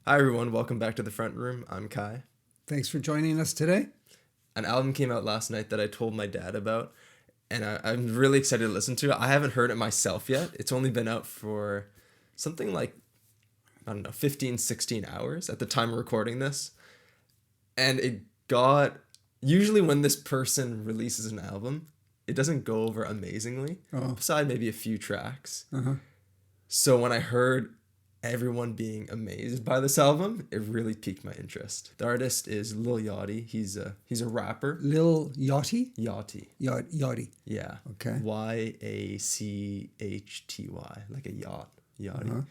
Hi everyone, welcome back to the front room. I'm Kai. Thanks for joining us today. An album came out last night that I told my dad about, and I'm really excited to listen to it. I haven't heard it myself yet. It's only been out for something like, 15, 16 hours at the time of recording this. And it got, usually when this person releases an album, it doesn't go over amazingly, beside maybe a few tracks. So when I heard everyone being amazed by this album, it really piqued my interest. The artist is Lil Yachty. He's a rapper. Lil Yachty? Yachty. Yachty. Yeah. Okay. Yachty, like a yacht. Yachty.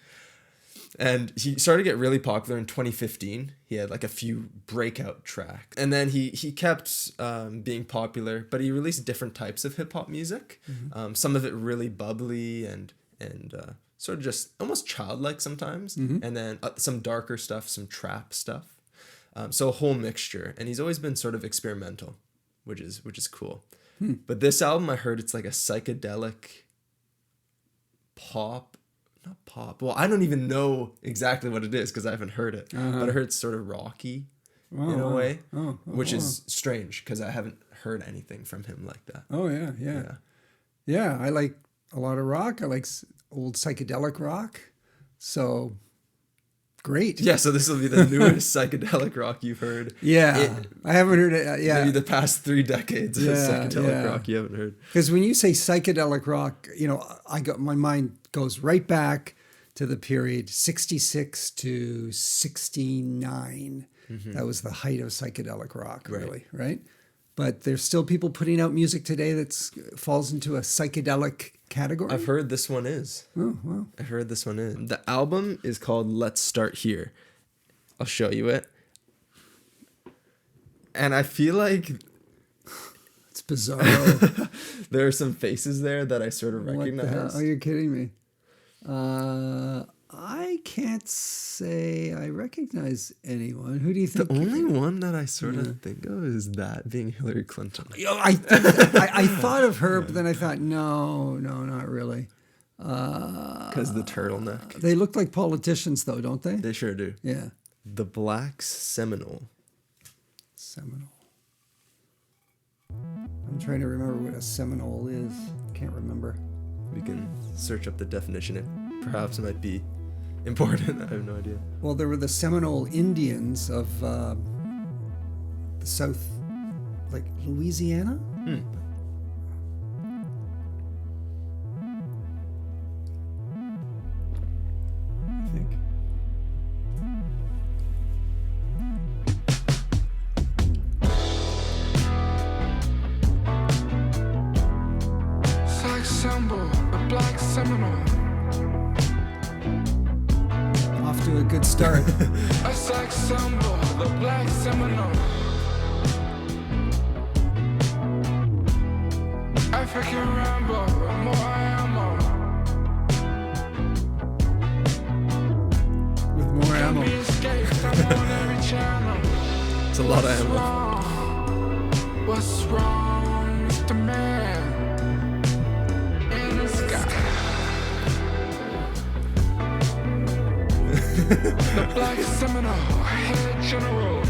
And he started to get really popular in 2015. He had like a few breakout tracks. And then he kept being popular, but he released different types of hip hop music. Some of it really bubbly and sort of just almost childlike sometimes. And then some darker stuff, some trap stuff. So a whole mixture. And he's always been sort of experimental, which is cool. But this album, I heard it's like a psychedelic pop. Not pop. Well, I don't even know exactly what it is because I haven't heard it. But I heard it's sort of rocky in a way, which is strange because I haven't heard anything from him like that. Yeah, I like a lot of rock. I like old psychedelic rock. So, great. Yeah, so this will be the newest psychedelic rock you've heard. I haven't heard it. Maybe the past 3 decades of psychedelic rock you haven't heard. Because when you say psychedelic rock, my mind goes right back to the period 66 to 69. That was the height of psychedelic rock, really, right? But there's still people putting out music today that falls into a psychedelic category. I've heard this one is. Oh, wow. I've heard this one is. The album is called Let's Start Here. I'll show you it. And I feel like it's bizarre. there are some faces there that I sort of recognize. What the hell? Are you kidding me? I can't say I recognize anyone. Who do you think? The only one that I sort of think of is that being Hillary Clinton. I thought of her, but then I thought, no, not really. Because the turtleneck. They look like politicians, though, don't they? They sure do. Yeah. The Black Seminole. I'm trying to remember what a Seminole is. Can't remember. We can search up the definition. It perhaps might be important. I have no idea. Well, there were the Seminole Indians of the South, like Louisiana. I think. Sex symbol, a black Seminole. Off to a good start. A sex symbol, the black Seminole. African Rambo, more ammo. With more ammo. Be escaped, I'm on every channel. It's a lot of ammo. What's wrong, Mr. Man? In the sky. The black Seminole, head general.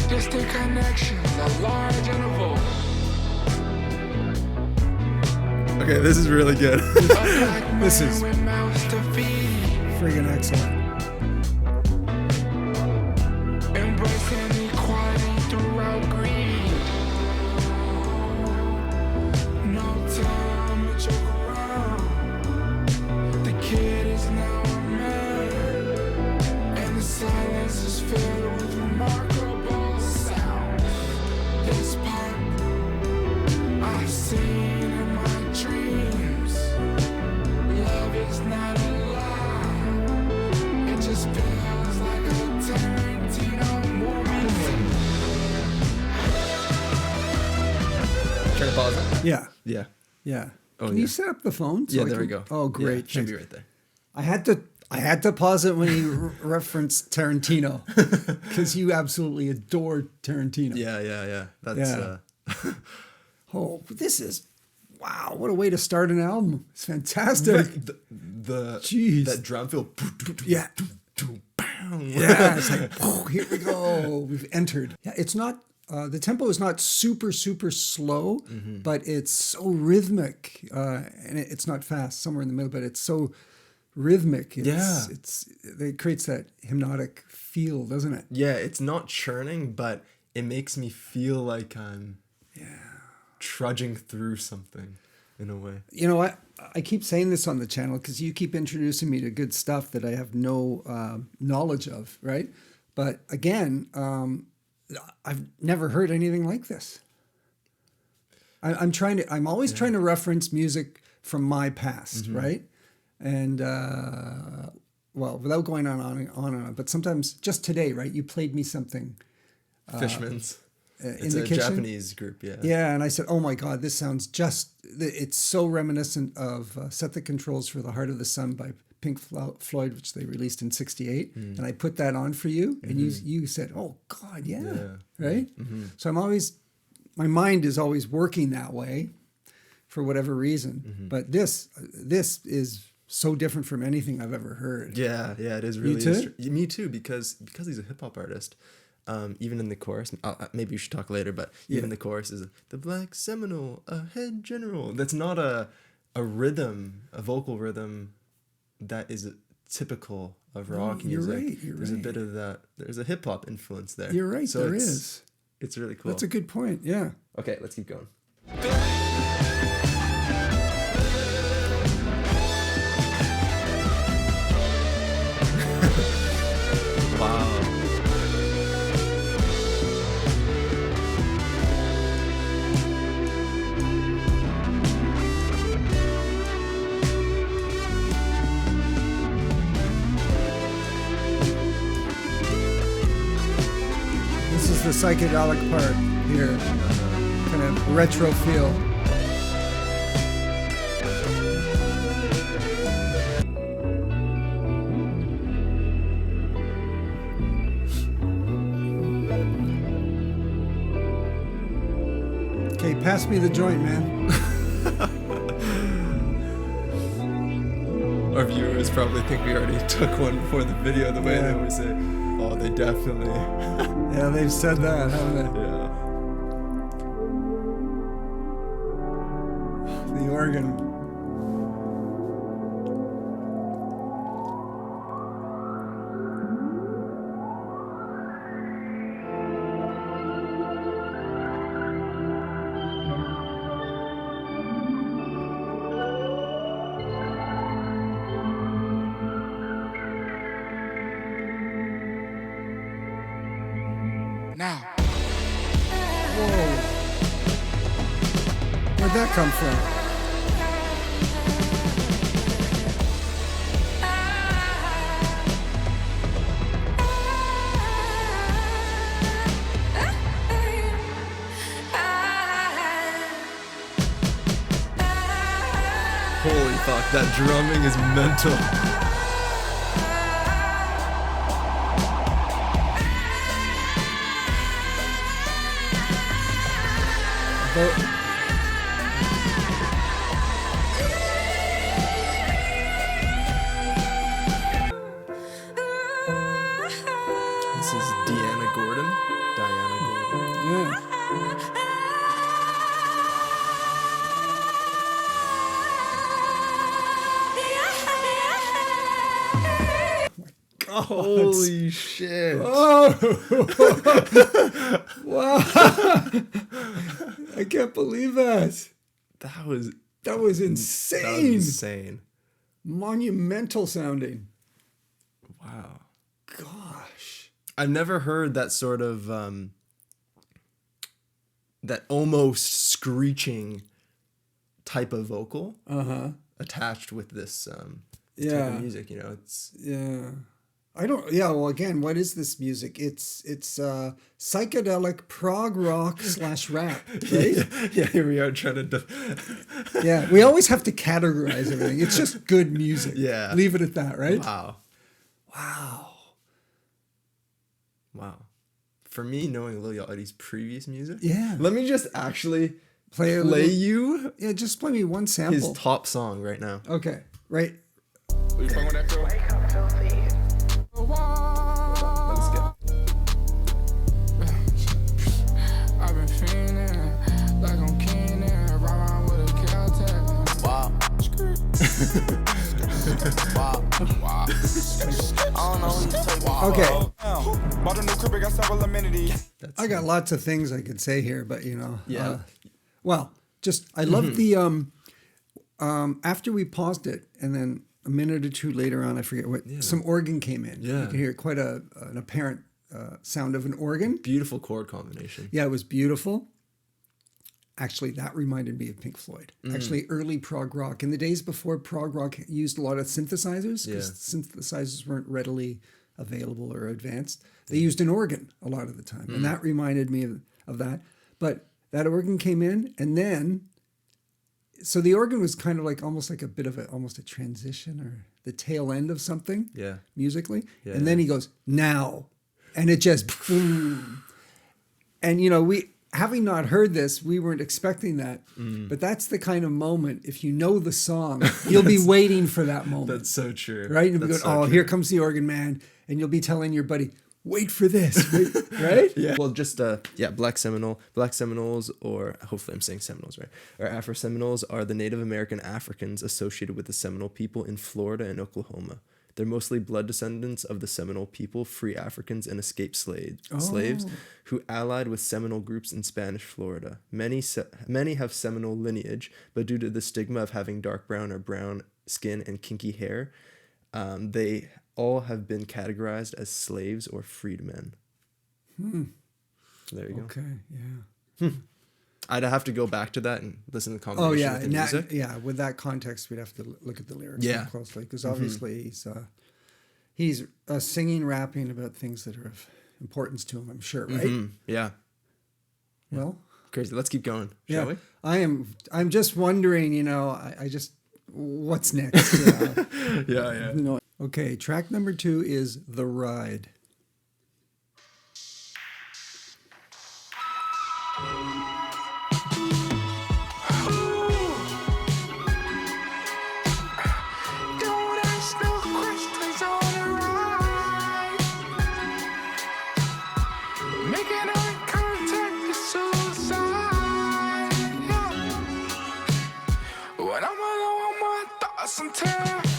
Distant connections, a large interval. Okay, this is really good. This is With mouths to feed. friggin' excellent. Embracing equality throughout greed. No time to joke around. The kid is now a man, and the silence is filled with remarkable sound. This part I've seen in my dreams. Love is not a lie. It just feels like a Tarantino movie. Try to pause it. Yeah. Yeah. Yeah. Oh, Can yeah. you set up the phone? Yeah, I there we can- go. Oh, great. Yeah, should Thanks. be right there. I had to pause it when he referenced Tarantino because you absolutely adore Tarantino. Yeah. That's Yeah. Oh, this is wow, what a way to start an album. It's fantastic. Right, the Jeez. that drum fill. Yeah. Yeah, it's like, here we go. We've entered. Yeah, it's not, the tempo is not super, super slow, but it's so rhythmic. And it's not fast, somewhere in the middle, but it's so rhythmic. It creates that hypnotic feel, doesn't it? Yeah, it's not churning, but it makes me feel like I'm trudging through something in a way. You know what? I keep saying this on the channel because you keep introducing me to good stuff that I have no knowledge of, right? But again, I've never heard anything like this. I'm always trying to reference music from my past, right? And well, without going on and on, but sometimes just today, right? You played me something. Fishman's. In It's the a kitchen. Japanese group, yeah. Yeah, and I said, oh my God, this sounds it's so reminiscent of Set the Controls for the Heart of the Sun by Pink Floyd, which they released in '68. And I put that on for you, and you said, oh God, yeah. Right? So my mind is always working that way for whatever reason. But this is so different from anything I've ever heard. Yeah, it is really. too? Me too, because he's a hip hop artist. Even in the chorus, maybe you should talk later, but even the chorus is the Black Seminole, a head general. That's not a rhythm, a vocal rhythm that is typical of rock music. You're There's right. a bit of that. There's a hip hop influence there. You're right, So there is. It's really cool. That's a good point, yeah. Okay, let's keep going. Wow. This is the psychedelic part here. Kind of retro feel. Okay, pass me the joint, man. Our viewers probably think we already took one before the video, the way they always say, oh, they definitely. Yeah, they've said that, haven't they? Yeah. The organ. Now, Whoa. Where'd that come from? Holy fuck, that drumming is mental. This is Diana Gordon. Yeah. Holy shit. Oh! Wow! I can't believe that. That was insane. insane. Monumental sounding. Wow. Gosh. I've never heard that sort of that almost screeching type of vocal attached with this type of music, you know. It's Yeah. Well, again, what is this music? It's psychedelic prog rock / rap, right? yeah, here we are trying to Yeah, we always have to categorize everything. It's just good music. Yeah. Leave it at that, right? Wow. For me, knowing Lil Yachty's previous music, Yeah. let me just actually Play you Yeah, just play me one sample. his top song right now. Okay, right. You fucking with that girl? Let's go. I've been fiending like I'm Keenan, ride around with a Caltech. Wow. Wow. I don't know who you take. Okay. Bought a new crib, I got several amenities. I got lots of things I could say here, but Yeah. Well, just I love the after we paused it, and then a minute or two later on, I forget what some organ came in. Yeah. You can hear quite an apparent sound of an organ. Beautiful chord combination. Yeah, it was beautiful. Actually, that reminded me of Pink Floyd. Actually, early prog rock. In the days before prog rock used a lot of synthesizers, because synthesizers weren't readily available or advanced. They used an organ a lot of the time. And that reminded me of that. But that organ came in, and then, so the organ was kind of like almost like a bit of almost a transition or the tail end of something musically. Yeah. And then he goes, now. And it just boom. And, we, having not heard this, we weren't expecting that. But that's the kind of moment, if you know the song, you'll be waiting for that moment. That's so true. Right? And you'll be That's going, so true. here comes the organ man. And you'll be telling your buddy, wait for this. Right? Yeah. Well, just Black Seminoles, or hopefully I'm saying Seminoles right, or Afro Seminoles are the Native American Africans associated with the Seminole people in Florida and Oklahoma. They're mostly blood descendants of the Seminole people, free Africans, and escaped slaves who allied with Seminole groups in Spanish Florida. Many have Seminole lineage, but due to the stigma of having dark brown or brown skin and kinky hair, they all have been categorized as slaves or freedmen. There you go. Okay, yeah. I'd have to go back to that and listen to the Oh, combination yeah. with the And music. with that context, we'd have to look at the lyrics Yeah. more closely. Because obviously he's singing, rapping about things that are of importance to him, I'm sure, right? Yeah. Well, Crazy. Let's keep going, shall we? I'm just wondering, I just, what's next? Yeah. No. Okay, track number 2 is The Ride. Don't ask no questions on the ride. Making eye contact is suicide. When I'm alone, my thoughts I'm terrified.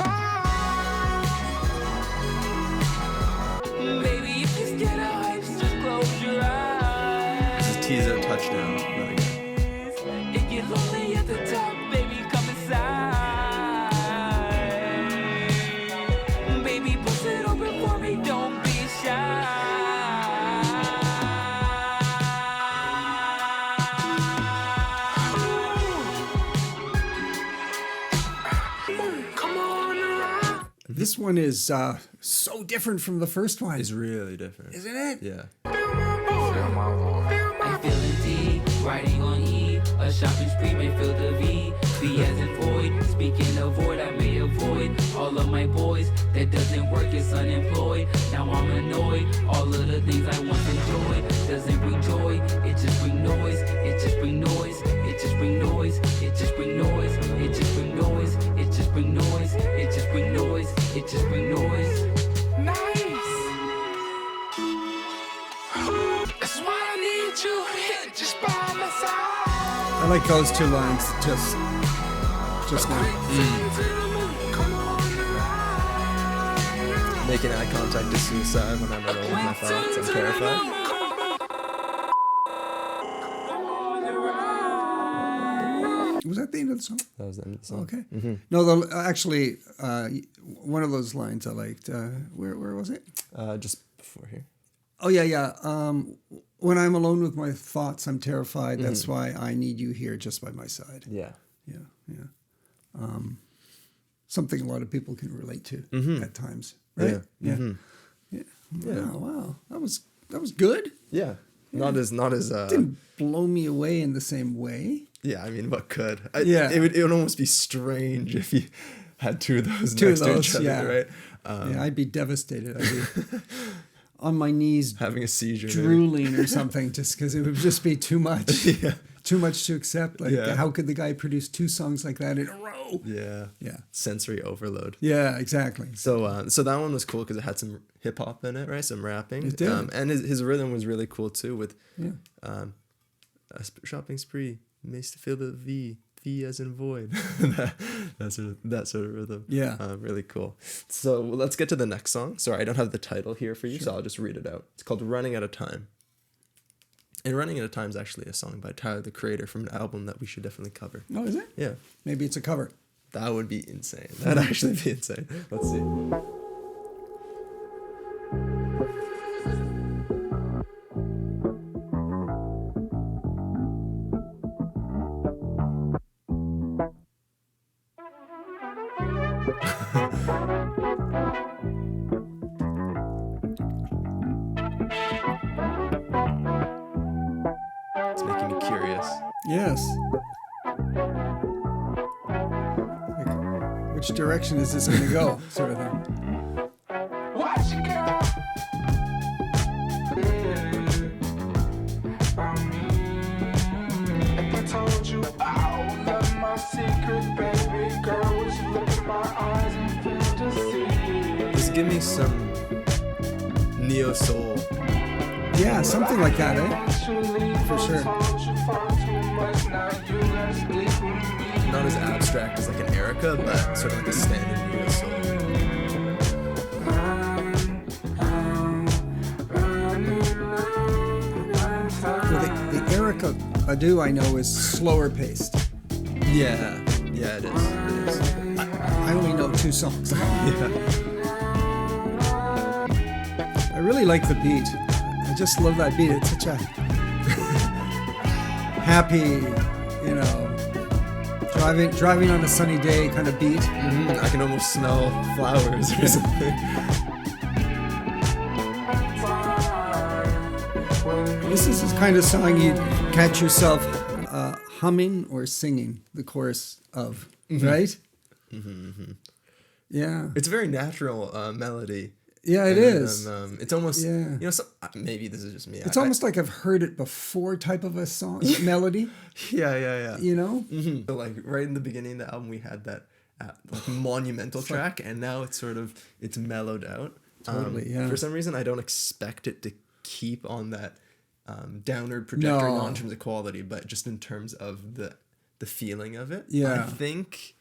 Baby, you just get a hype, just close your eyes. This is teaser touchdown. Really good. If you're lonely at the top, baby, come inside. Baby, bust it open for me, don't be shy. Come on around. This one is so different from the first one. It's really different. Isn't it? Yeah. I'm feeling D, riding on E, a shopping spree may fill the V. V as in void, speaking of void, I may avoid all of my boys. That doesn't work, it's unemployed. Now I'm annoyed. All of the things I once enjoyed doesn't bring joy. It just bring noise. It just bring noise. It just bring noise. It just bring noise. It just bring noise. It just bring noise. It just bring noise. It just bring noise. Nice. That's why I need you here just by my side. I like those 2 lines just now. Come on around. Making eye contact is suicide when I'm alone with my thoughts. I'm terrified. Was that the end of the song? That was the end of the song. Okay. No, actually, one of those lines I liked. Where was it? Just before here. Oh, yeah. When I'm alone with my thoughts, I'm terrified. That's why I need you here just by my side. Yeah. Yeah. Something a lot of people can relate to at times, right? Yeah. Wow. That was good. Yeah. Not as Didn't blow me away in the same way. yeah, I mean, what could? Yeah. It would almost be strange if you had 2 of those Two next of to those, each other, yeah. right? Yeah, I'd be devastated. I'd be on my knees Having a seizure. maybe. drooling or something just because it would just be too much. Yeah. too much to accept. Like, Yeah. how could the guy produce 2 songs like that in a row? Yeah. Yeah. Sensory overload. Yeah, exactly. So so that one was cool because it had some hip hop in it, right? Some rapping. It did. And his rhythm was really cool too with Yeah. a shopping spree makes to feel the V as in void. that sort of rhythm. Yeah. Really cool. So let's get to the next song. Sorry, I don't have the title here for you, so I'll just read it out. It's called Running Out of Time. And Running Out of Time is actually a song by Tyler, the Creator, from an album that we should definitely cover. Oh, is it? Yeah. Maybe it's a cover. That would be insane. That'd actually be insane. Let's see. It's making me curious. Yes. Like, which direction is this going to go? Sort of thing. Watch it, girl. If I told you all of my secrets, baby girl, would you look in my eyes and feel to see? Just give me some neo soul. Yeah, something like that, eh? For sure. Not as abstract as like an Erica, but sort of like a standard neo soul. Well, the Erica Badu I know is slower paced. Yeah, it is. I only know 2 songs. Yeah. I really like the beat. I just love that beat. It's such a happy, driving on a sunny day kind of beat. I can almost smell flowers or something. This is the kind of song you'd catch yourself humming or singing the chorus of, right? Yeah. It's a very natural melody. Yeah, it And is. then, it's almost, Yeah. maybe this is just me. It's almost like I've heard it before type of a song, melody, Yeah. you know? So like right in the beginning of the album, we had that like monumental track, and now it's mellowed out. Totally, yeah. For some reason, I don't expect it to keep on that downward trajectory, No. not in terms of quality, but just in terms of the feeling of it. Yeah. I think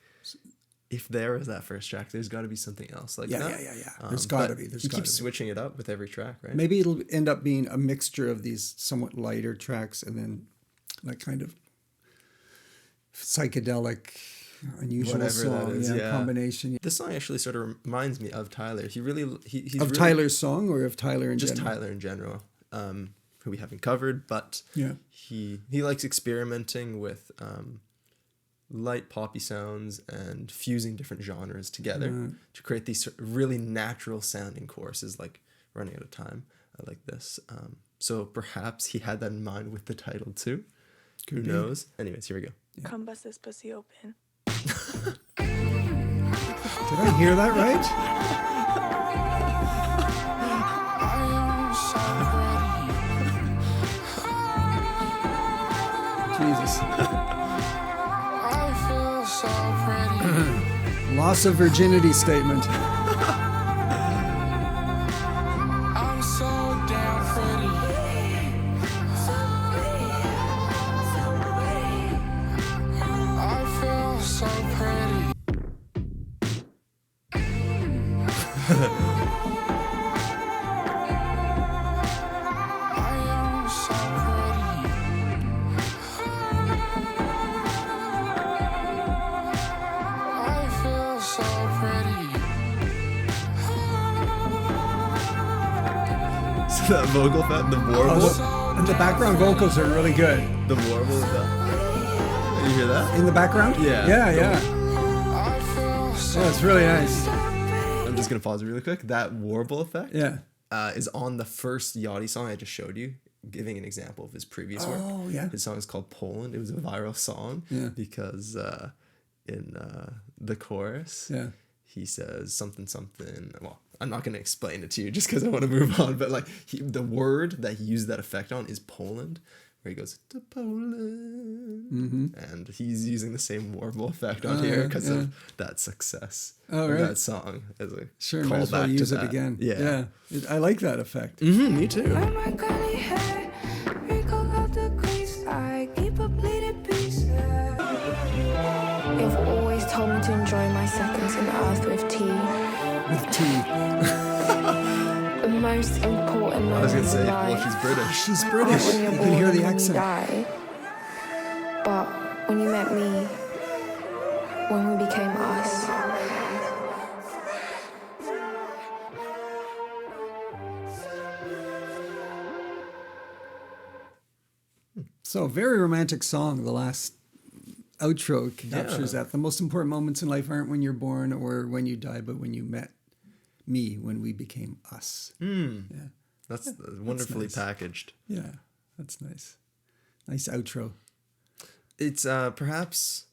if there is that first track, there's got to be something else like Yeah, that. yeah. There's gotta but be, there's he gotta keeps be. switching it up with every track, right? Maybe it'll end up being a mixture of these somewhat lighter tracks and then that kind of psychedelic, unusual Whatever song, that is, yeah. combination. This song actually sort of reminds me of Tyler. He's Of really, Tyler's song or of Tyler in just general? Tyler in general, who we haven't covered, but Yeah. he likes experimenting with light poppy sounds and fusing different genres together to create these sort of really natural sounding choruses, like Running Out of Time, like this. So perhaps he had that in mind with the title too. Who knows? Anyways, here we go. Come bust this pussy open. Did I hear that right? Jesus. Loss of virginity statement. I'm so damn pretty. I feel so pretty. I am so pretty. I feel so pretty. So that vocal effect, the warble, And the background vocals are really good. the warble of that. You hear that? In the background? Yeah. Yeah. I feel so Oh, it's really nice. I'm just gonna pause really quick. That warble effect, Yeah. is on the first Yachty song I just showed you, giving an example of his previous work. Oh, yeah. His song is called Poland. It was a viral song because in the chorus, Yeah. he says something. Well, I'm not gonna explain it to you just because I want to move on. But like the word that he used that effect on is Poland, where he goes to Poland, and he's using the same warble effect on here because of that success of that song as a Sure, might as well callback use to it that. again. Yeah. I like that effect. Me too. My curly hair, wrinkle out the crease. I keep a bleeding piece. You've always told me to enjoy my seconds on earth with tea. With tea. The most important I was moments gonna say, in well, life she's British. She's aren't British. when you're You born can hear and the when accent. you die, but when you met me, when we became us. So, very romantic song. The last outro captures that. The most important moments in life aren't when you're born or when you die, but when you met me, when we became us. Yeah. That's wonderfully nice. packaged. Yeah, that's nice. Nice outro. It's perhaps,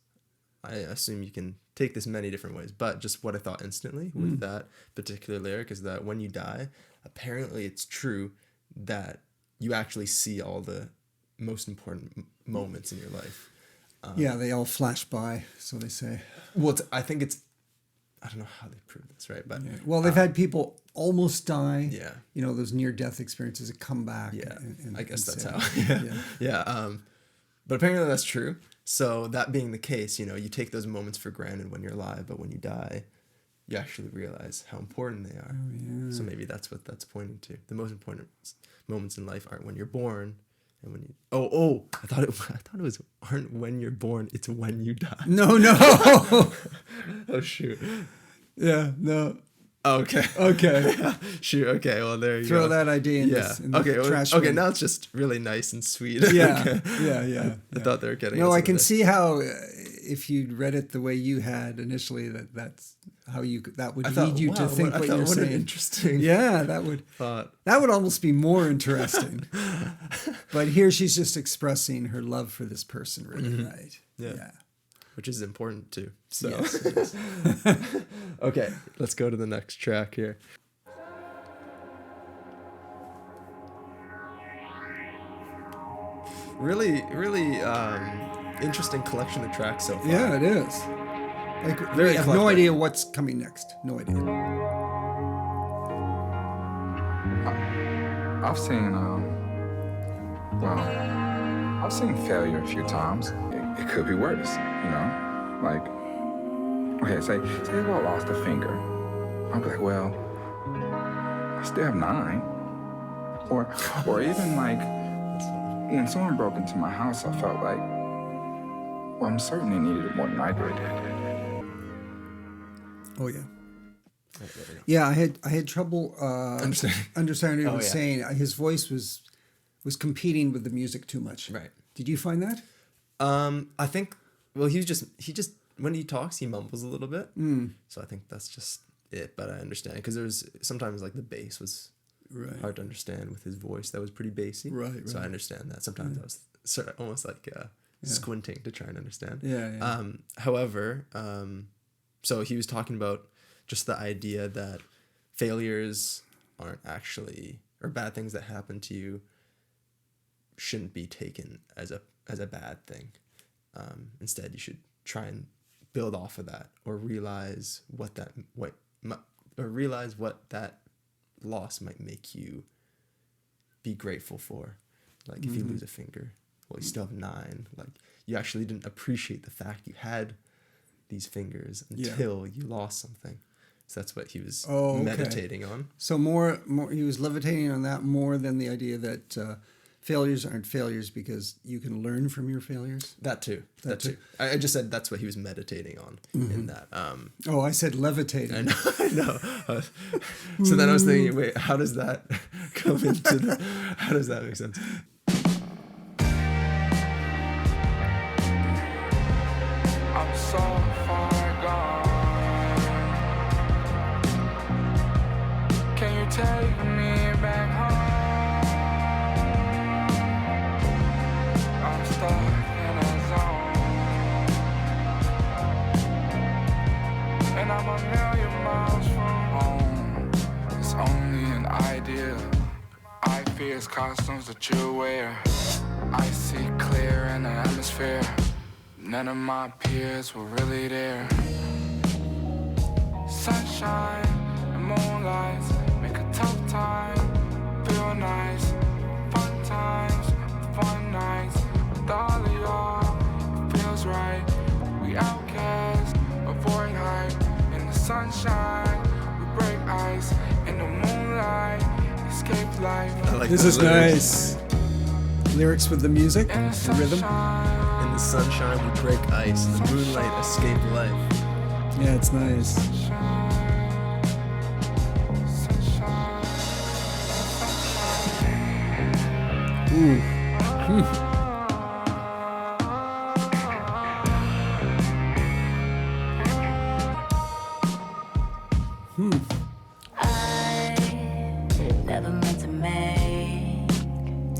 I assume you can take this many different ways, but just what I thought instantly with that particular lyric is that when you die, apparently it's true that you actually see all the most important moments in your life. Yeah, they all flash by, so they say. Well, I think it's, I don't know how they prove this, right? But Yeah. Well, they've had people almost die. Yeah. You know, those near-death experiences that come back. yeah, and I guess that's say, how. Yeah. But apparently that's true. So that being the case, you know, you take those moments for granted when you're alive, but when you die, you actually realize how important they are. Oh, yeah. So maybe that's what that's pointing to. The most important moments in life aren't when you're born, and when you. I thought it was aren't when you're born. It's when you die. No. Oh shoot. Yeah, no. Okay. Okay. Shoot. Okay. Well, there you go. Throw that idea in Yeah. this in the Okay. trash Okay. bin. Now it's just really nice and sweet. Yeah, Okay. yeah. I thought they were getting. No, us I into can this. see how if you'd read it the way you had initially, that would I lead thought, you wow, to think what you're what an saying. interesting Yeah, that would almost be more interesting. But here she's just expressing her love for this person, really, right? Yeah. Which is important too. So, Yes, it is. okay, let's go to the next track here. Really, really interesting collection of tracks so far. Yeah, it is. Like, Very we have no eclectic. idea what's coming next. No idea. I've seen, I've seen failure a few times. It could be worse, you know? Like, okay, say I lost a finger. I'll be like, well, I still have 9. Or even like, when someone broke into my house, I felt like, well, I'm certain they needed it more than I did. Oh yeah. Yeah, I had trouble understanding what he was yeah. saying. His voice was competing with the music too much. Right. Did you find that? I think, well, he just when he talks, he mumbles a little bit. So I think that's just it. But I understand because there's sometimes like the bass was hard to understand with his voice. That was pretty bassy. Right. So I understand that. Sometimes I was sort of almost like squinting to try and understand. Yeah. However, so he was talking about just the idea that failures aren't actually, or bad things that happen to you shouldn't be taken as a bad thing. Instead, you should try and build off of that, or realize what that loss might make you be grateful for. Like if you lose a finger, well, you still have 9. Like you actually didn't appreciate the fact you had these fingers until you lost something. So that's what he was meditating on. So more he was levitating on that more than the idea that failures aren't failures because you can learn from your failures. That too. I just said that's what he was meditating on in that. Oh, I said levitating. I know. So then I was thinking, wait, how does that come into how does that make sense? I'm so far gone. Can you take me back home? I'm stuck in a zone, and I'm a million miles from home. It's only an idea. I fear it's costumes that you wear. I see clear in the atmosphere. None of my peers were really there. Sunshine and moonlight make a tough time feel nice. Fun times, fun nights with all of y'all. It feels right. We outcast, avoid hype. In the sunshine, we break ice. In the moonlight, escape life. I like This the is lyrics. nice. Lyrics with the music, the rhythm. In the sunshine, we break ice. In the moonlight, escape life. Yeah, it's nice. Ooh. I never meant to make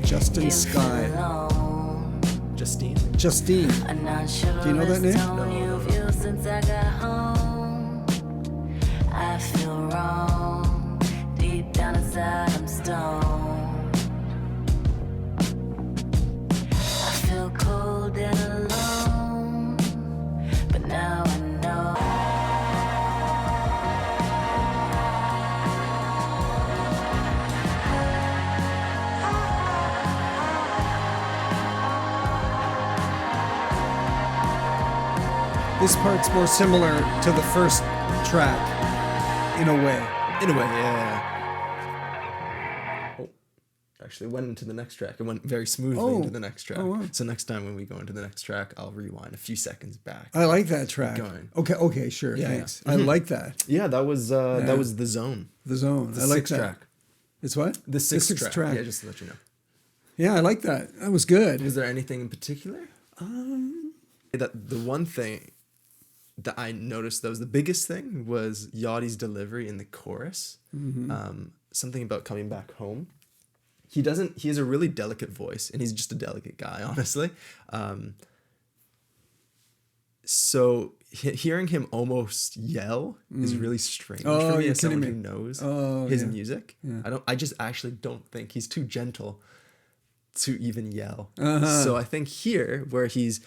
Justin you Sky. feel alone. Justine. Justine. A non-chivalrous Do you know that name? tone you've used since I got home. I feel wrong. Deep down inside, I'm stoned. I feel cold and alone. But now I know. This part's more similar to the first track, in a way. In a way, yeah. Oh, actually went into the next track. It went very smoothly into the next track. Oh, wow. So next time when we go into the next track, I'll rewind a few seconds back. I like that track. Going. Okay, sure, Yeah, thanks. yeah. I like that. Yeah, that was The Zone. The Zone. The I like sixth that. track. It's what? The sixth track. Yeah, just to let you know. Yeah, I like that. That was good. Was there anything in particular? That the one thing that I noticed that was the biggest thing was Yachty's delivery in the chorus. Something about coming back home. He has a really delicate voice, and he's just a delicate guy, honestly. So hearing him almost yell is really strange for me you're as someone kidding who me. knows Oh, his yeah. music. Yeah. I just actually don't think he's too gentle to even yell. Uh-huh. So I think here, where he's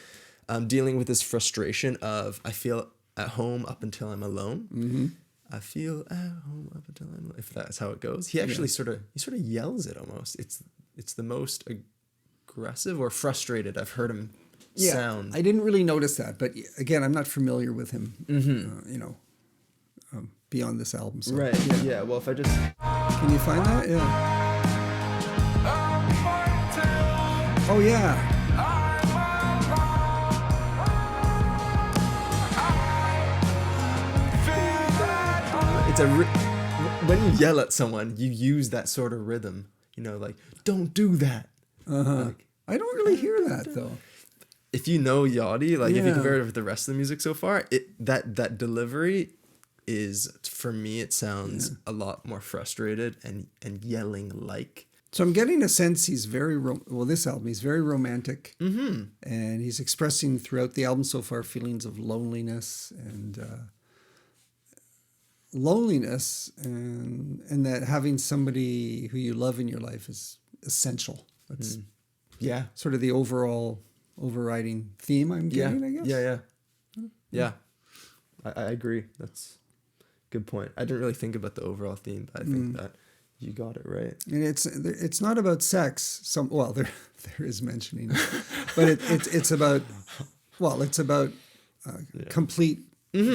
dealing with this frustration of, I feel at home up until I'm alone. Mm-hmm. I feel at home up until I'm alone. If that's how it goes, he actually sort of yells it almost. It's the most aggressive or frustrated I've heard him sound. I didn't really notice that, but again, I'm not familiar with him, beyond this album. So. Right. Yeah. Well, if I just Can you find that? Yeah. Oh, yeah. it's when you yell at someone, you use that sort of rhythm. You know, like, don't do that. Like, I don't really hear that though. if you know Yachty, like if you Yeah. compare it with the rest of the music so far, that delivery is, for me, it sounds a lot more frustrated and yelling like. So I'm getting a sense he's very this album he's very romantic, and he's expressing throughout the album so far feelings of loneliness and and that having somebody who you love in your life is essential. That's Yeah. sort of the overriding theme I'm getting, I guess. Yeah. I agree. That's a good point. I didn't really think about the overall theme, but I think that you got it right. And it's not about sex. There is mentioning it, but it's about complete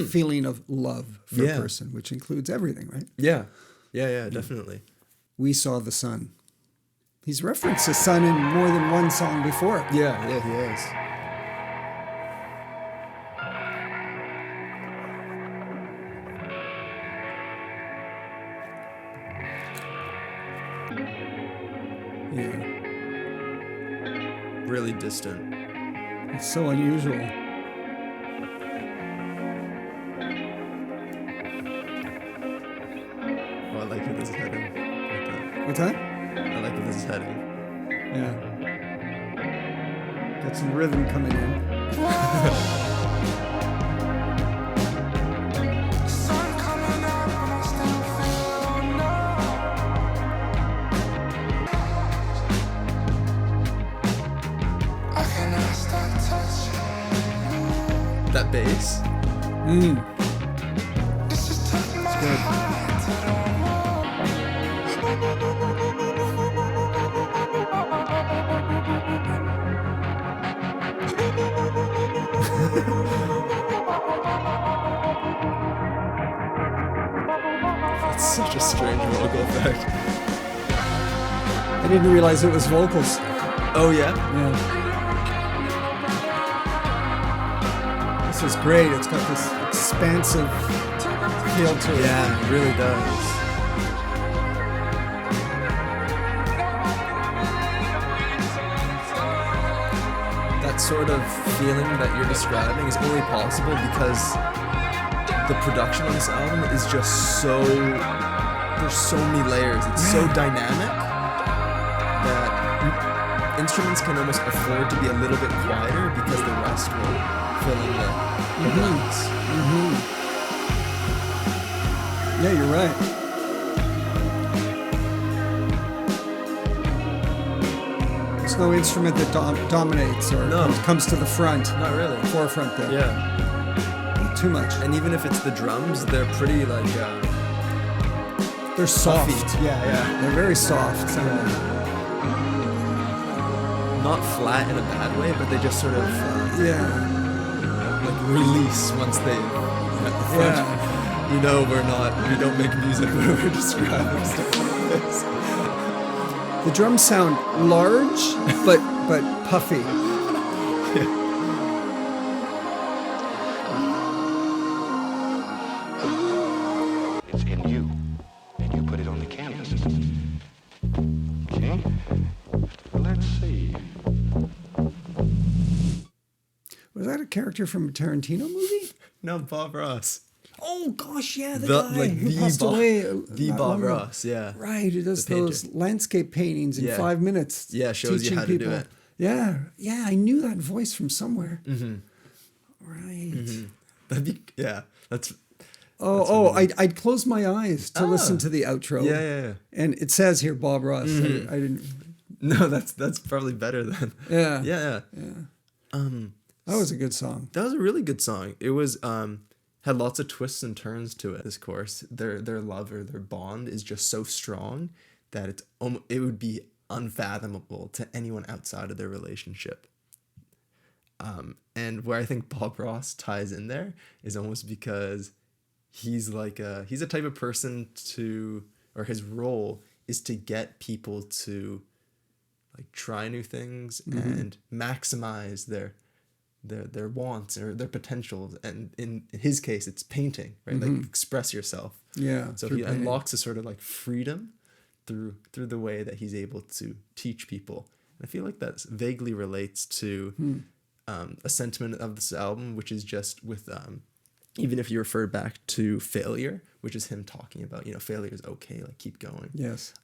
feeling of love for a person, which includes everything, right? Yeah, definitely. We saw the sun. He's referenced the sun in more than one song before. Yeah, he is. Yeah, Really distant. it's so unusual. Oh, I like where this is heading. What's that? I like where this is heading. Yeah. Got some rhythm coming in. Sun coming up and I still feel numb. bass. It's good. It's such a strange vocal effect. I didn't realize it was vocals. Oh yeah? Yeah. This is great. It's got this expansive feel to it. Yeah, it really does. That sort of feeling that you're describing is only possible because the production on this album is just so, there's so many layers. It's so dynamic that instruments can almost afford to be a little bit quieter because the rest will fill in the blanks. Yeah, you're right. There's no instrument that dominates or comes to the front. Not really. Forefront there. Yeah. Too much. And even if it's the drums, they're pretty like they're soft. puffy. Yeah. They're very soft sounding. Not flat in a bad way, but they just sort of like release once they at the front. Yeah. You know, we don't make music when we're describing stuff like this. The drums sound large, but puffy. It's in you, and you put it on the canvas. Okay, let's see. Was that a character from a Tarantino movie? No, Bob Ross. Oh gosh, yeah, the guy like who the passed Bob, away. the not Bob long ago. Ross, yeah. Right, who does The painter. those landscape paintings in 5 minutes. Yeah, shows you teaching how to do people. it. Yeah, I knew that voice from somewhere. Right. That'd be that's I'd close my eyes to listen to the outro. Yeah. And it says here Bob Ross. I didn't. No, that's probably better than. Yeah. Yeah. That was a good song. That was a really good song. It was had lots of twists and turns to it. This course, their love or their bond is just so strong that it would be unfathomable to anyone outside of their relationship. And where I think Bob Ross ties in there is almost because he's a type of person or his role is to get people to like try new things and maximize their wants or their potentials, and in his case it's painting, right? Like express yourself. So he unlocks a sort of like freedom through the way that he's able to teach people. And I feel like that vaguely relates to a sentiment of this album, which is just with even if you refer back to Failure, which is him talking about, failure is okay, like keep going. Yes.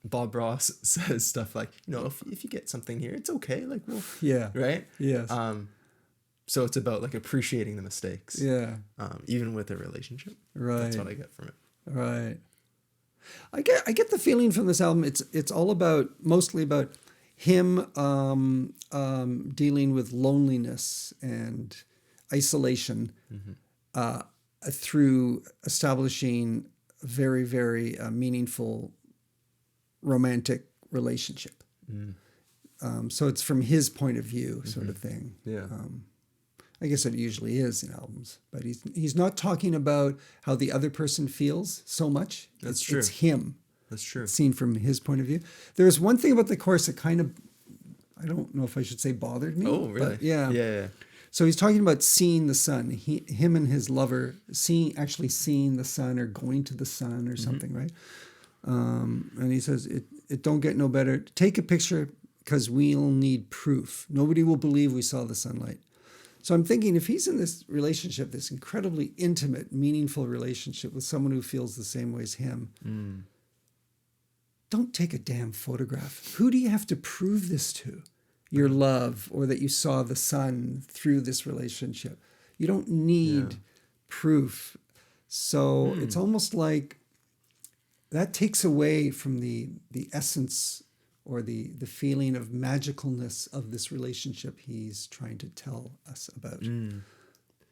Bob Ross says stuff like, if you get something here, it's okay. Like, well, right? Yes. So it's about like appreciating the mistakes. Yeah. Even with a relationship. Right. That's what I get from it. Right. I get the feeling from this album. It's all mostly about him dealing with loneliness and isolation through establishing a very, very meaningful romantic relationship. So it's from his point of view, sort of thing. Yeah. I guess it usually is in albums, but he's not talking about how the other person feels so much. That's true. It's him. That's true. Seen from his point of view. There's one thing about the chorus that kind of, I don't know if I should say bothered me. Oh, really? But yeah. Yeah. So he's talking about seeing the sun. Him and his lover actually seeing the sun or going to the sun or something, right? And he says, it don't get no better. Take a picture because we'll need proof. Nobody will believe we saw the sunlight. So I'm thinking if he's in this relationship, this incredibly intimate, meaningful relationship with someone who feels the same way as him, don't take a damn photograph. Who do you have to prove this to? Your love, or that you saw the sun through this relationship. You don't need proof. So it's almost like that takes away from the essence or the feeling of magicalness of this relationship he's trying to tell us about.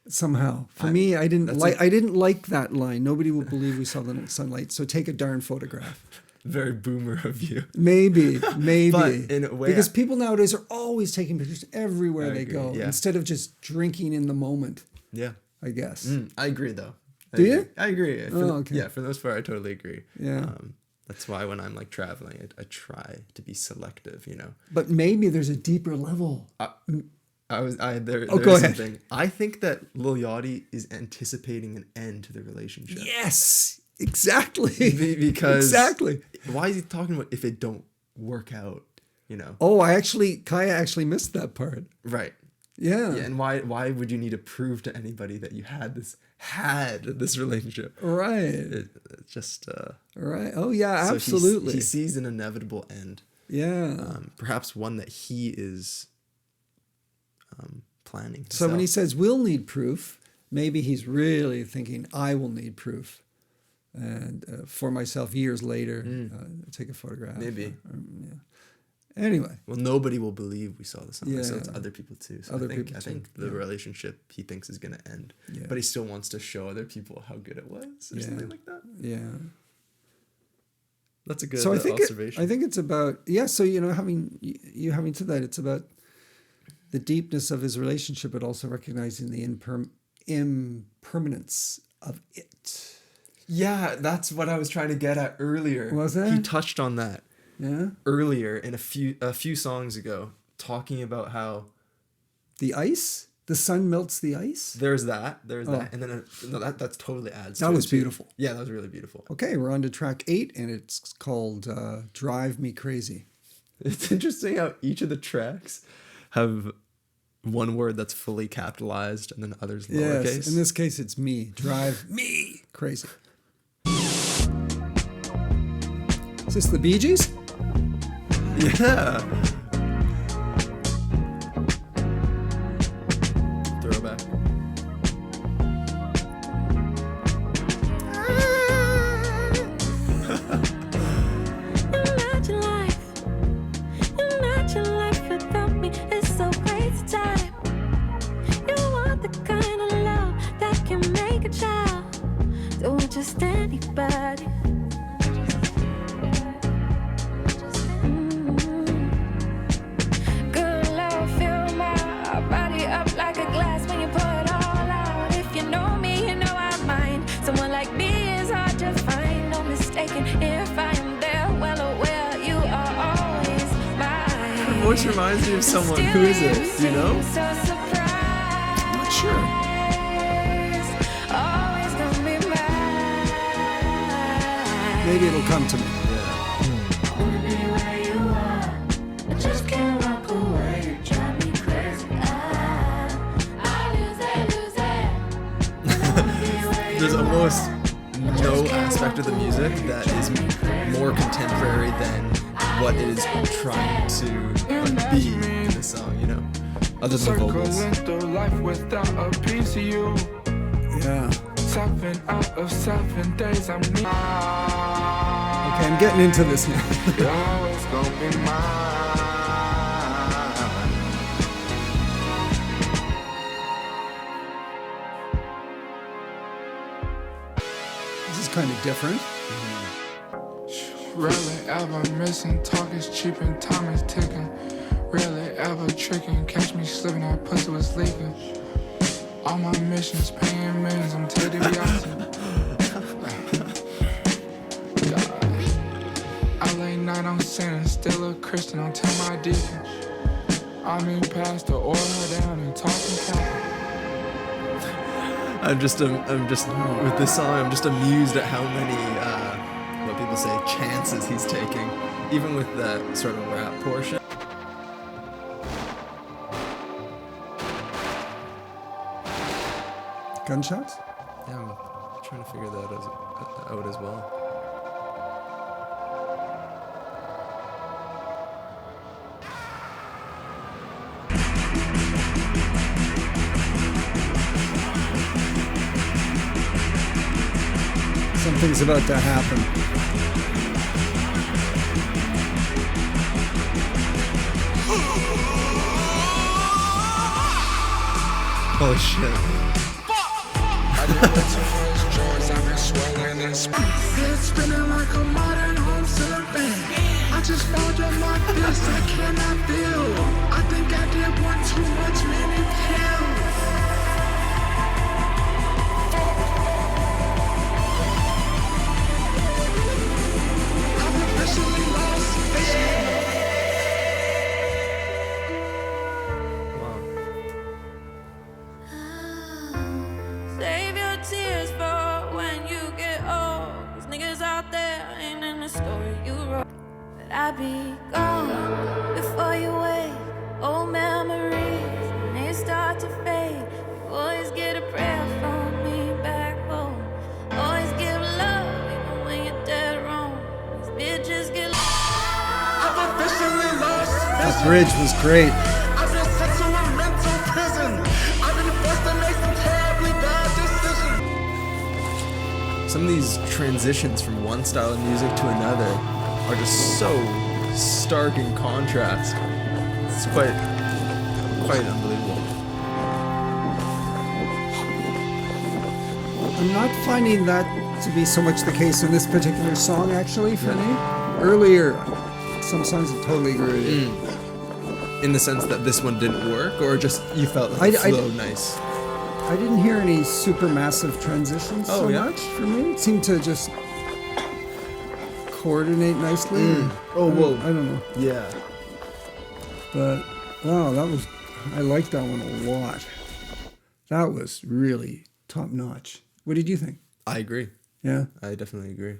somehow. For me, I didn't like that line. Nobody will believe we saw the sunlight. So take a darn photograph. Very boomer of you. Maybe. But in a way, because people nowadays are always taking pictures everywhere they go yeah. instead of just drinking in the moment. Yeah. I guess. I agree, though. You? I agree. Okay. Yeah, for the most part, I totally agree. Yeah. That's why when I'm like traveling, I try to be selective, you know. But maybe there's a deeper level. Go ahead. Something. I think that Lil Yachty is anticipating an end to the relationship. Yes, exactly. Because exactly. Why is he talking about if it don't work out? You know. Oh, Kaya actually missed that part. Right. Yeah. Yeah. And why would you need to prove to anybody that you had this relationship? Right. It's just. Right. Oh yeah. So absolutely. He sees an inevitable end. Yeah. Perhaps one that he is. Planning. So when he says we'll need proof, maybe he's really thinking I will need proof, and for myself years later, take a photograph. Maybe. Yeah. Anyway. Well, nobody will believe we saw the sunlight, so Yeah. it's other people too. So Other I think people too, the relationship he thinks is going to end, but he still wants to show other people how good it was, or something like that. Yeah. That's a good observation. I think it's about So having said that, it's about the deepness of his relationship, but also recognizing the impermanence of it. Yeah, that's what I was trying to get at earlier. Was it? He touched on that. Yeah. Earlier in a few songs ago, talking about how the ice, the sun melts the ice. There's that, and then that's totally adds. That was beautiful. Yeah, that was really beautiful. Okay, we're on to track 8, and it's called "Drive Me Crazy." It's interesting how each of the tracks have one word that's fully capitalized and then others lowercase. Yes, in this case, it's me. Drive me crazy. Is this the Bee Gees? Yeah. Throwback. Imagine life without me. It's so waste time. You want the kind of love that can make a child do just anybody. Good love, fill my body up like a glass when you pour it all out. If you know me, you know I mind. Someone like me is hard to find. No mistaking if I am there, well aware you are always mine. Her voice reminds me of someone. Who is it? Do you know? So surprised. I'm not sure. Always gonna be mine. Maybe it'll come to me. Wanna be where you are. I just can't walk away. You drive me crazy. I lose it. There's almost no aspect of the music that is more contemporary than what it is trying to be in the song, you know? Other than vocals. Circling through life without a piece of you. Yeah. 7 out of 7 days I'm near. Okay, I'm getting into this now. You're always gonna be mine. This is kind of different. Rarely ever missing, talk is cheap and time is ticking. Rarely ever tricking, catch me slipping, that pussy was leaking. All my missions, paying millions, I'm Teddy Yachty. LA night, I'm sinning, still a Christian, I'm tell my deacon. I mean, pastor, oil her down and talking Catholic. I'm just with this song. I'm just amused at how many what people say chances he's taking, even with that sort of rap portion. Gunshots? Yeah, I'm trying to figure that out as well. Something's about to happen. Oh shit. Head spinning like a modern home celebrant. I just found your mark this I cannot feel. I think I did one too much, man, it kills. I'm officially lost. Save your tears for when you get old. These niggas out there ain't in the story you wrote. But I be gone before you wake. Old memories, when they start to fade. You always get a prayer from me back home. Always give love even when you're dead wrong. These bitches get I'm officially lost. That bridge was great. I've been sent to a mental prison. I've been forced to make some terribly bad decisions. Some of these transitions from one style of music to another are just so stark in contrast. It's quite unbelievable. I'm not finding that to be so much the case in this particular song, actually, for me. Earlier, some songs I totally agree with you. In the sense that this one didn't work, or just you felt like it flowed nice? I didn't hear any super massive transitions so much for me. It seemed to just coordinate nicely. Oh, whoa. I don't know. Yeah. But, wow, I liked that one a lot. That was really top notch. What did you think? I agree. Yeah? I definitely agree.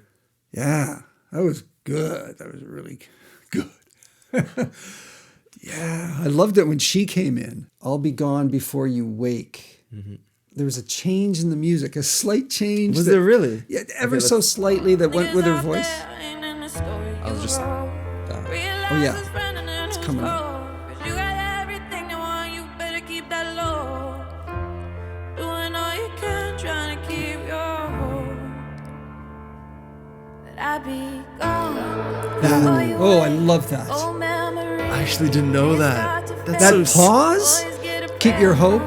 Yeah, that was good. That was really good. Yeah, I loved it when she came in. I'll be gone before you wake. Mm-hmm. There was a change in the music, a slight change. Was there really? Yeah, ever so slightly that went with her voice. I was just. Oh yeah, it's coming up. You got everything they want, you better keep that low. Doing all you can, trying to keep your hold. But I be gone. Oh, I love that. I actually didn't know that. That's That so pause, keep your hope,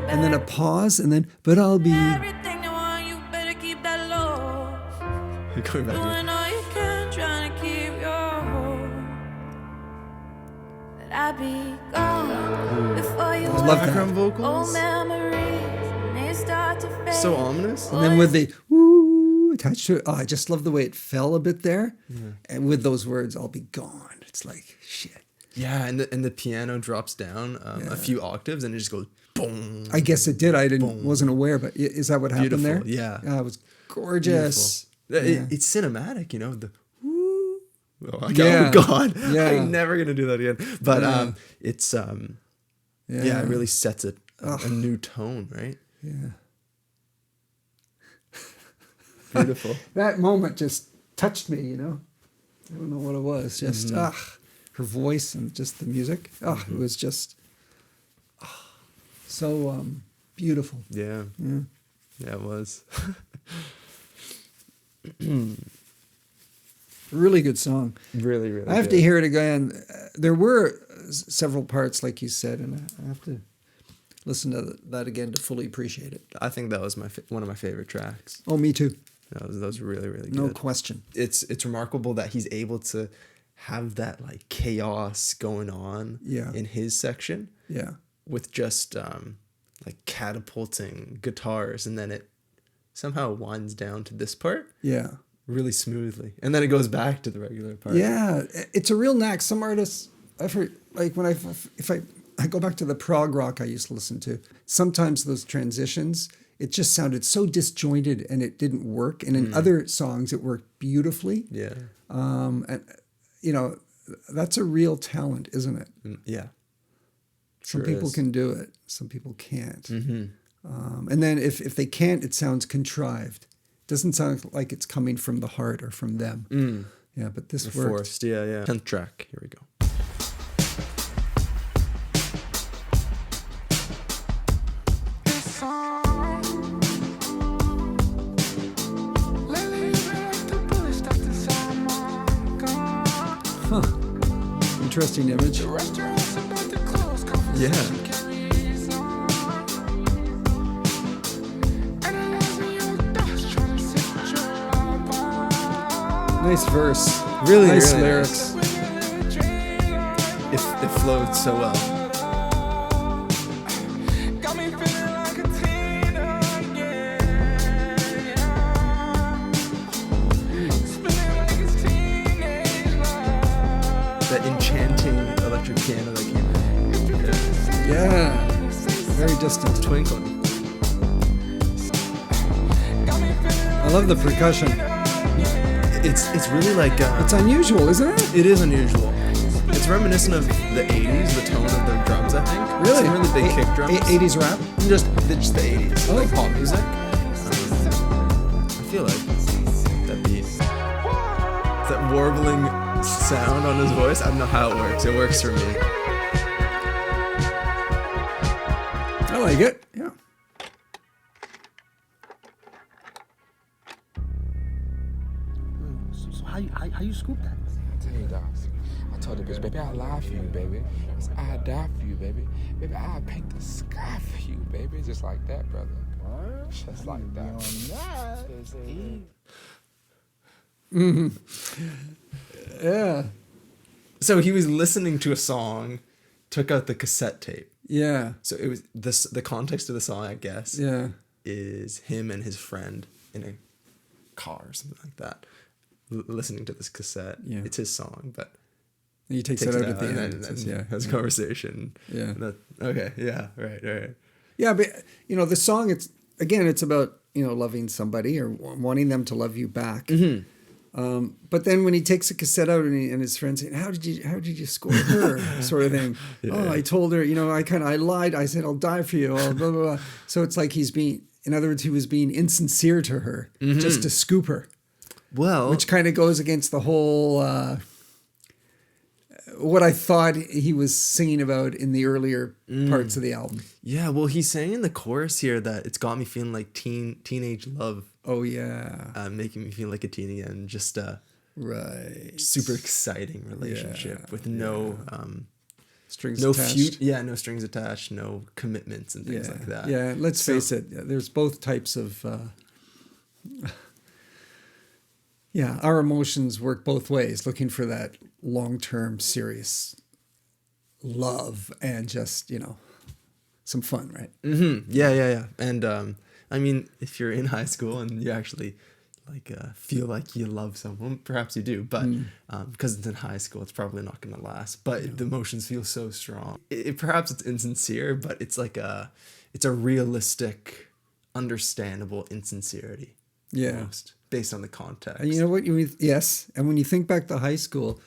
and then a pause, and then, but I'll be. Everything they want, you better keep that low. Going back to Doing all you can, trying to keep your hold. But I be gone before you I love background that. old vocals. memories, when they start to fade. So ominous. And then with the woo attached to it, I just love the way it fell a bit there. And with those words, I'll be gone. It's like, shit. Yeah, and the piano drops down a few octaves, and it just goes boom. I guess it did. I wasn't aware, but is that what happened there? Yeah. It was gorgeous. It's cinematic, you know. The woo. Oh, Yeah. oh God. Yeah. I'm never gonna do that again. But it's it really sets a new tone, right? Yeah. Beautiful. That moment just touched me, you know. I don't know what it was. Just her voice and just the music. It was just so beautiful. Yeah. Yeah, it was. Really good song. Really, really. I have to hear it again. There were several parts, like you said, and I have to listen to that again to fully appreciate it. I think that was one of my favorite tracks. Oh, me too. That was really, really good. No question. It's remarkable that he's able to have that like chaos going on in his section. Yeah. With just like catapulting guitars, and then it somehow winds down to this part. Yeah. Really smoothly. And then it goes back to the regular part. Yeah. It's a real knack. Some artists, I've heard, like when if I go back to the prog rock I used to listen to, sometimes those transitions, it just sounded so disjointed and it didn't work. And in other songs, it worked beautifully. Yeah. And, you know, that's a real talent, isn't it? Yeah. Some people can do it. Some people can't. Mm-hmm. And then if they can't, it sounds contrived. It doesn't sound like it's coming from the heart or from them. Yeah, but this worked. Forced. Yeah, yeah. 10th track. Here we go. Interesting image. Yeah. Nice verse. Really, nice really lyrics. It flowed so well. That enchanting electric piano that came in. Yeah. Very distant. Twinkling. I love the percussion. It's really like It's unusual, isn't it? it is unusual. It's reminiscent of the 80s, the tone of their drums, I think. Really? Some really big kick drums. 80s rap? Just the 80s, Oh. like pop music. I feel like that beat, that warbling sound on his voice. I don't know how it works. It works for me. I like it. Yeah. So how you scoop that? I tell you, dogs. I told the bitch, baby, I'll lie for you, baby. I'll die for you, baby. Baby, I'll paint the sky for you, baby. Just like that, brother. Just like that. Yeah. So he was listening to a song, took out the cassette tape. Yeah. So it was this. The context of the song, I guess, Yeah. is him and his friend in a car or something like that, listening to this cassette. Yeah. It's his song, but He takes takes it it out at the and end. then, It says, yeah, has a conversation. Yeah. Okay. Yeah. Right. Yeah, but the song, it's about, loving somebody or wanting them to love you back. Mm-hmm. But then when he takes a cassette out and his friends say, how did you score her? Sort of thing. Yeah. Oh, I told her, I lied. I said, I'll die for you. Oh, blah, blah, blah. So it's like in other words, he was being insincere to her just to scoop her. Well, Which kind of goes against the whole, what I thought he was singing about in the earlier parts of the album. yeah. Well, he's saying in the chorus here that it's got me feeling like teenage love, Oh, yeah. making me feel like a teen again. Just Right. super exciting relationship with no Strings no attached. no strings attached, no commitments and things like that. Yeah, let's face it. There's both types of. Our emotions work both ways, looking for that long-term, serious love and just some fun, right? Mm-hmm. Yeah. And I mean, if you're in high school and you actually feel like you love someone, perhaps you do, but because it's in high school, it's probably not going to last. But the emotions feel so strong. Perhaps it's insincere, but it's it's a realistic, understandable insincerity. Yeah. Almost, based on the context. And you know what you mean? Yes. And when you think back to high school,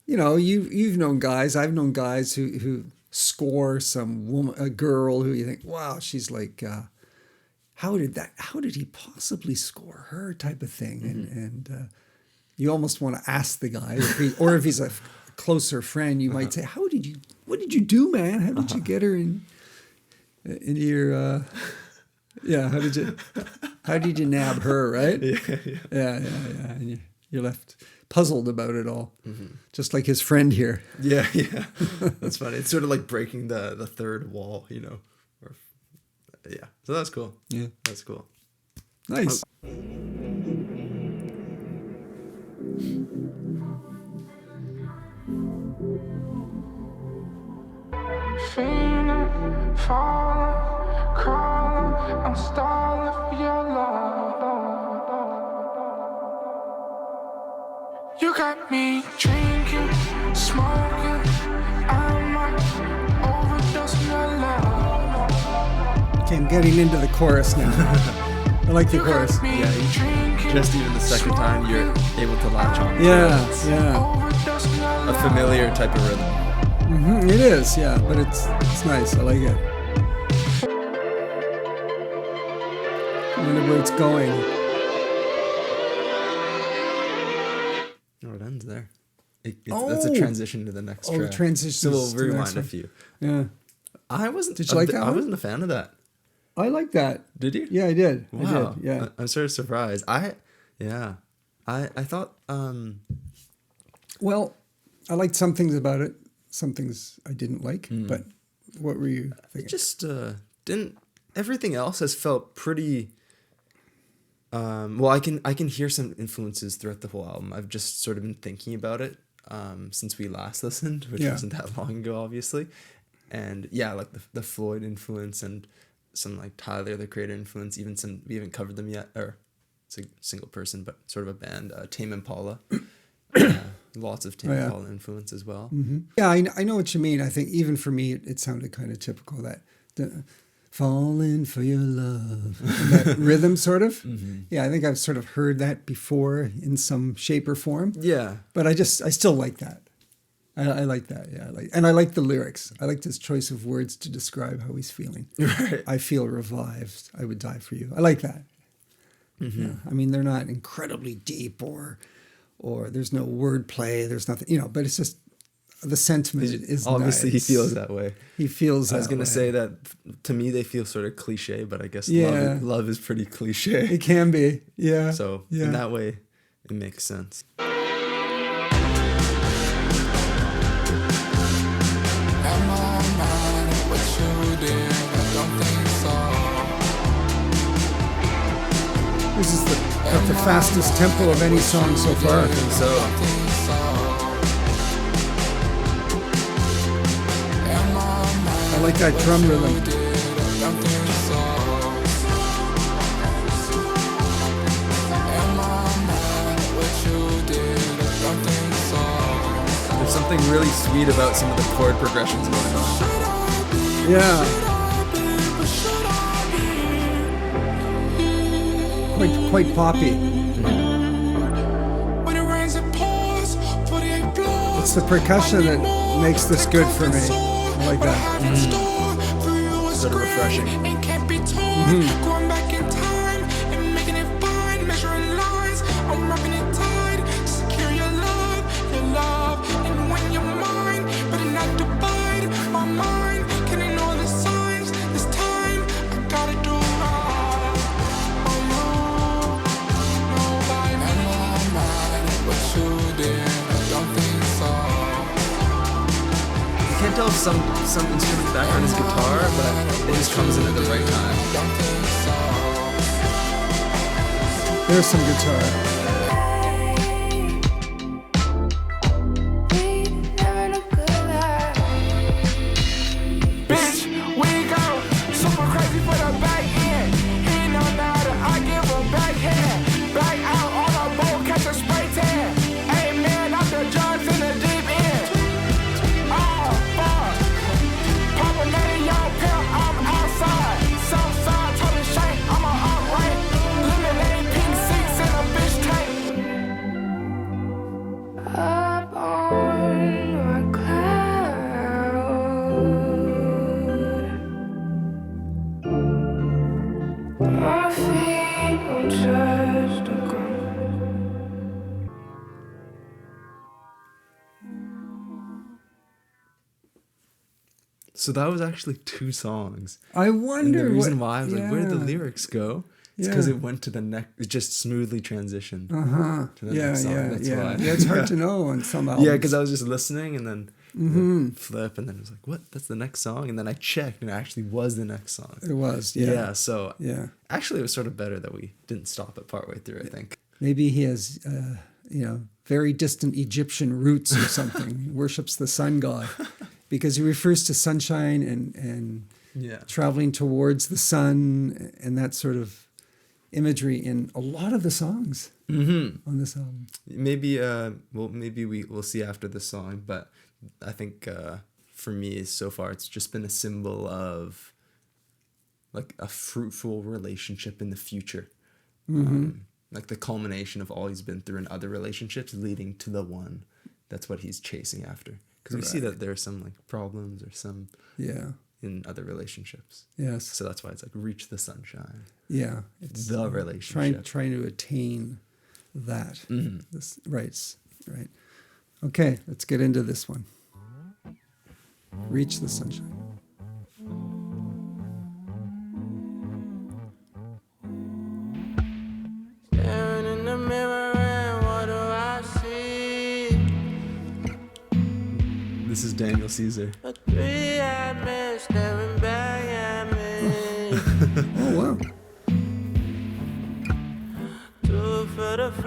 you've known guys. I've known guys who score some woman, a girl who you think, wow, she's like. How did he possibly score her type of thing? And you almost want to ask the guy, if he's a closer friend, you might say, what did you do, man? How did you get her into your, how did you nab her, right? Yeah. And you're left puzzled about it all. Just like his friend here. Yeah. That's funny. It's sort of like breaking the third wall, Yeah, so that's cool. Yeah. That's cool. Nice. Feeling, falling, crawling, I'm stalling for your love. You got me drinking, smoking, I might overdose on your love. Okay, I'm getting into the chorus now. I like the chorus. Yeah, just even the second time you're able to latch on. Yeah. A familiar type of rhythm. It is, yeah, but it's nice. I like it. I wonder where it's going. Oh, it ends there. That's a transition to the next track. The transition. So we'll to the next rewind a one. few. Yeah. Did you like that I one? wasn't a fan of that. I like that. Did you? Yeah, I did. Wow. I did. Yeah. I'm sort of surprised. I thought. Well, I liked some things about it. Some things I didn't like. But what were you thinking? Just didn't. Everything else has felt pretty Well, I can hear some influences throughout the whole album. I've just sort of been thinking about it since we last listened, which wasn't that long ago, obviously. And yeah, like the Floyd influence and some like Tyler, the Creator influence, even some, we haven't covered them yet, or it's a single person, but sort of a band, Tame Impala. Lots of Tame Impala influence as well. Mm-hmm. Yeah, I know what you mean. I think even for me, it sounded kind of typical, that falling for your love, that rhythm sort of. Mm-hmm. Yeah, I think I've sort of heard that before in some shape or form. Yeah. But I still like that. I like that, yeah. I like the lyrics. I like his choice of words to describe how he's feeling. Right. I feel revived. I would die for you. I like that. Mm-hmm. Yeah. I mean, they're not incredibly deep or there's no wordplay. There's nothing, but it's just the sentiment is obviously nice. he feels that way. He feels. I was going to say that to me they feel sort of cliche, but I guess love is pretty cliche. It can be, yeah. So in that way, it makes sense. This is the fastest tempo of any song so far. I think so. I like that drum rhythm. There's something really sweet about some of the chord progressions going on. Yeah. Quite poppy. It's the percussion that makes this good for me. I like that. Mm-hmm. Sort of refreshing. Mm-hmm. I can't tell if some instrument background is guitar, but it just comes in at the right time. There's some guitar. So that was actually 2 songs. I wonder. And the reason why I was like, where did the lyrics go? It's because it went to the next. It just smoothly transitioned to the next song. That's why. Yeah, it's hard to know on some albums. Yeah, because I was just listening and then flip, and then it was like, what? That's the next song? And then I checked, and it actually was the next song. It was, yeah. Yeah, so actually it was sort of better that we didn't stop it partway through, I think. Maybe he has, very distant Egyptian roots or something. He worships the sun god. Because he refers to sunshine and traveling towards the sun and that sort of imagery in a lot of the songs on this album. Maybe we'll see after this song, but I think for me so far it's just been a symbol of like a fruitful relationship in the future. Like the culmination of all he's been through in other relationships leading to the one. That's what he's chasing after. Because we see that there are some like problems or some in other relationships. Yes. So that's why it's like reach the sunshine. Yeah. It's the relationship. Trying to attain that. Mm-hmm. Right. Okay, let's get into this one. Reach the sunshine. Staring in the mirror and what do I see? This is Daniel Caesar. A 3-eyed man staring back at me. Oh, wow.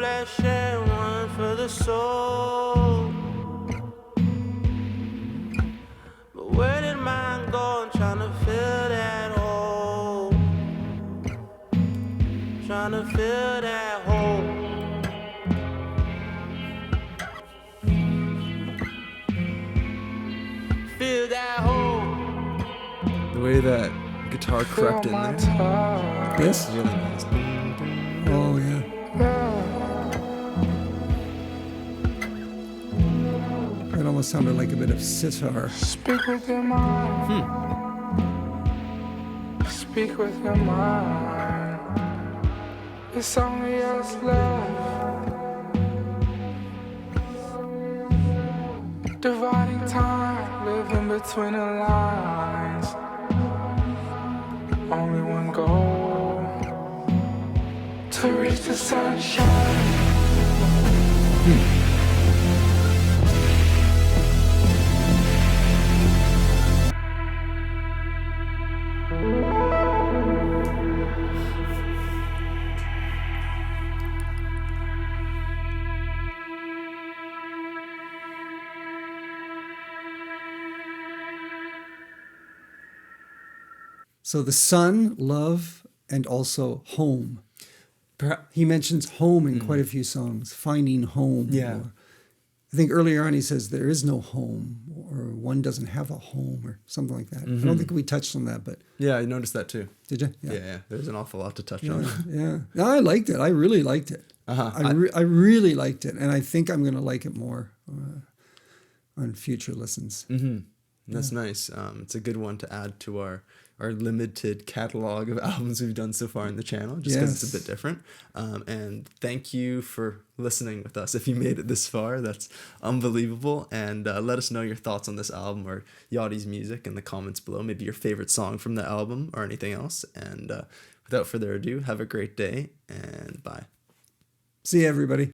flesh and one for the soul. But where did mine go? I'm trying to fill that hole. Trying to fill that hole. Fill that hole. The way that guitar crept in there. This? Really nice. Oh, yeah. It almost sounded like a bit of sitar. Speak with your mind. Speak with your mind. It's only us left. Dividing time, living between the lines. Only one goal, to reach the sunshine. So the sun, love, and also home. He mentions home in quite a few songs, finding home. Yeah. Or, I think earlier on he says there is no home, or one doesn't have a home, or something like that. I don't think we touched on that, but... Yeah, I noticed that too. Did you? Yeah. There's an awful lot to touch Yeah, on. yeah. No, I liked it. I really liked it. I really liked it, and I think I'm going to like it more on future listens. That's nice. It's a good one to add to our limited catalog of albums we've done so far in the channel, just because it's a bit different. And thank you for listening with us. If you made it this far, that's unbelievable. And let us know your thoughts on this album or Yachty's music in the comments below. Maybe your favorite song from the album or anything else. And without further ado, have a great day and bye. See you, everybody.